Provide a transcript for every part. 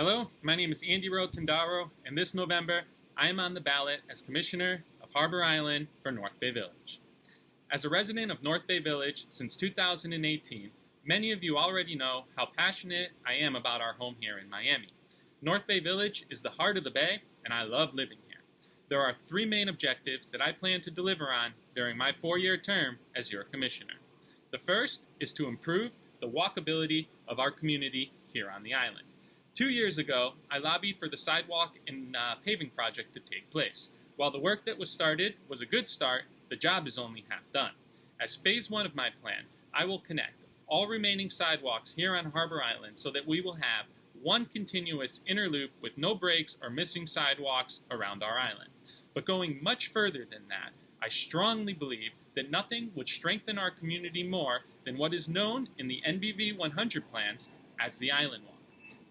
Hello, my name is Andy Rotondaro, and this November I am on the ballot as Commissioner of Harbor Island for North Bay Village. As a resident of North Bay Village since 2018, many of you already know how passionate I am about our home here in Miami. North Bay Village is the heart of the Bay, and I love living here. There are three main objectives that I plan to deliver on during my 4-year term as your Commissioner. The first is to improve the walkability of our community here on the island. 2 years ago, I lobbied for the sidewalk and paving project to take place. While the work that was started was a good start, the job is only half done. As phase 1 of my plan, I will connect all remaining sidewalks here on Harbor Island so that we will have one continuous inner loop with no breaks or missing sidewalks around our island. But going much further than that, I strongly believe that nothing would strengthen our community more than what is known in the NBV 100 plans as the Island Walk.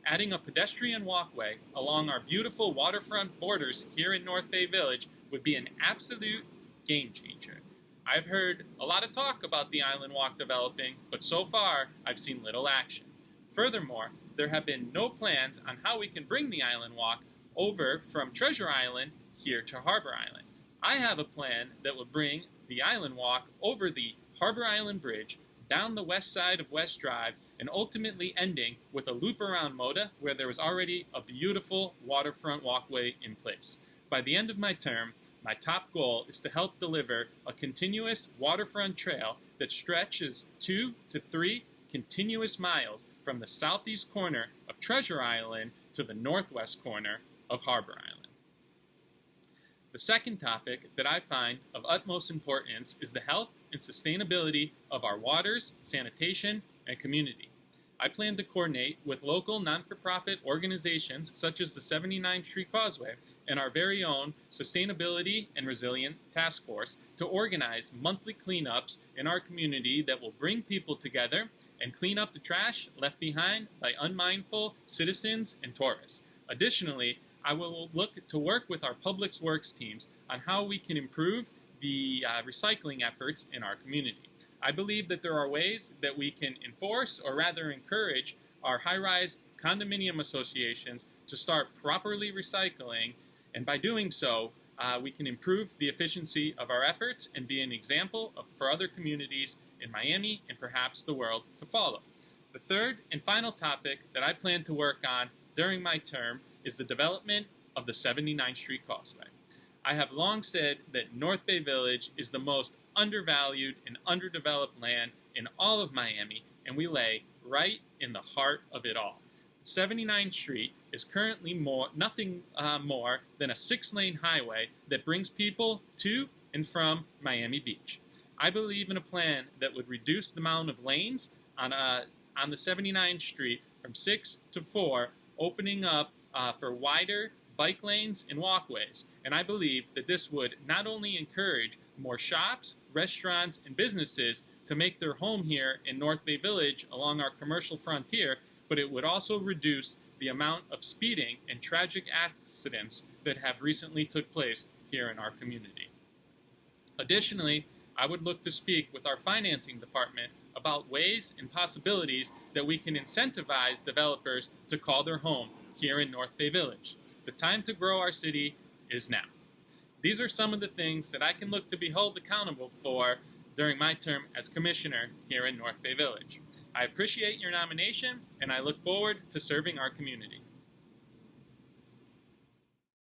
Adding a pedestrian walkway along our beautiful waterfront borders here in North Bay Village would be an absolute game changer. I've heard a lot of talk about the Island Walk developing, but so far I've seen little action. Furthermore, there have been no plans on how we can bring the Island Walk over from Treasure Island here to Harbor Island. I have a plan that will bring the Island Walk over the Harbor Island Bridge, down the west side of West Drive, and ultimately ending with a loop around Moda where there was already a beautiful waterfront walkway in place. By the end of my term, my top goal is to help deliver a continuous waterfront trail that stretches 2 to 3 continuous miles from the southeast corner of Treasure Island to the northwest corner of Harbor Island. The second topic that I find of utmost importance is the health and sustainability of our waters, sanitation, and community. I plan to coordinate with local non-for-profit organizations such as the 79th Street Causeway and our very own Sustainability and Resilient Task Force to organize monthly cleanups in our community that will bring people together and clean up the trash left behind by unmindful citizens and tourists. Additionally, I will look to work with our public works teams on how we can improve the recycling efforts in our community. I believe that there are ways that we can enforce, or rather encourage, our high-rise condominium associations to start properly recycling, and by doing so, we can improve the efficiency of our efforts and be an example for other communities in Miami and perhaps the world to follow. The third and final topic that I plan to work on during my term is the development of the 79th Street Causeway. I have long said that North Bay Village is the most undervalued and underdeveloped land in all of Miami, and we lay right in the heart of it all. 79th Street is currently nothing more than a 6-lane highway that brings people to and from Miami Beach. I believe in a plan that would reduce the amount of lanes on the 79th Street from 6 to 4, opening up for wider bike lanes and walkways. And I believe that this would not only encourage more shops, restaurants, and businesses to make their home here in North Bay Village along our commercial frontier, but it would also reduce the amount of speeding and tragic accidents that have recently took place here in our community. Additionally, I would look to speak with our financing department about ways and possibilities that we can incentivize developers to call their home here in North Bay Village. The time to grow our city is now. These are some of the things that I can look to be held accountable for during my term as Commissioner here in North Bay Village. I appreciate your nomination, and I look forward to serving our community.